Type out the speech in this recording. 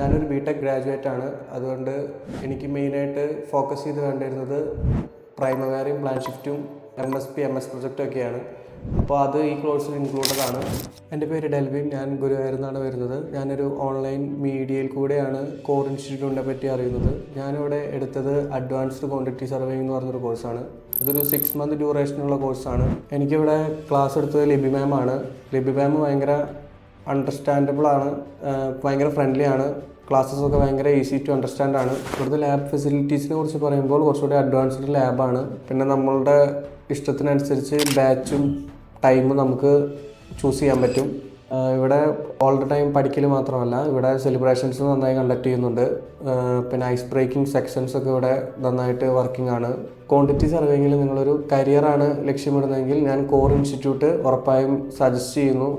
ഞാനൊരു BTech graduate ആണ്. അതുകൊണ്ട് എനിക്ക് മെയിനായിട്ട് ഫോക്കസ് ചെയ്ത് കണ്ടിരുന്നത് പ്രൈമറിയും പ്ലാൻ ഷിഫ്റ്റും MSP MS പ്രൊജക്റ്റും ഒക്കെയാണ്. അപ്പോൾ അത് ഈ കോഴ്സിൽ ഇൻക്ലൂഡഡ് ആണ്. എൻ്റെ പേര് ഡെൽവിൻ. ഞാൻ ഗുരുവായൂരിൽ നിന്നാണ് വരുന്നത്. ഞാനൊരു ഓൺലൈൻ മീഡിയയിൽ കൂടെയാണ് കോർ ഇൻസ്റ്റിറ്റ്യൂട്ടിനെ പറ്റി അറിയുന്നത്. ഞാനിവിടെ എടുത്തത് അഡ്വാൻസ്ഡ് ക്വാണ്ടിറ്റി സർവേയിങ് എന്ന് പറഞ്ഞൊരു കോഴ്സാണ്. ഇതൊരു 6 മന്ത് ഡ്യൂറേഷനുള്ള കോഴ്സാണ്. എനിക്കിവിടെ ക്ലാസ് എടുത്തത് ലിബി മാമാണ്. ലിബി മാം ഭയങ്കര അണ്ടർസ്റ്റാൻഡബിൾ ആണ്, ഭയങ്കര ഫ്രണ്ട്ലി ആണ്. ക്ലാസ്സസൊക്കെ ഭയങ്കര ഈസി ടു അണ്ടർസ്റ്റാൻഡ് ആണ്. ഇവിടുത്തെ ലാബ് ഫെസിലിറ്റീസിനെ കുറിച്ച് പറയുമ്പോൾ കുറച്ചുകൂടി അഡ്വാൻസ്ഡ് ലാബാണ്. പിന്നെ നമ്മളുടെ ഇഷ്ടത്തിനനുസരിച്ച് ബാച്ചും ടൈമും നമുക്ക് ചൂസ് ചെയ്യാൻ പറ്റും. ഇവിടെ ഓൾ ദ ടൈം പഠിക്കൽ മാത്രമല്ല, ഇവിടെ സെലിബ്രേഷൻസ് നന്നായി കണ്ടക്ട് ചെയ്യുന്നുണ്ട്. പിന്നെ ഐസ് ബ്രേക്കിംഗ് സെക്ഷൻസൊക്കെ ഇവിടെ നന്നായിട്ട് വർക്കിംഗ് ആണ്. ക്വാണ്ടിറ്റി സർവേയിൽ നിങ്ങളൊരു കരിയറാണ് ലക്ഷ്യമിടുന്നതെങ്കിൽ ഞാൻ കോർ ഇൻസ്റ്റിറ്റ്യൂട്ട് ഉറപ്പായും സജസ്റ്റ് ചെയ്യുന്നു.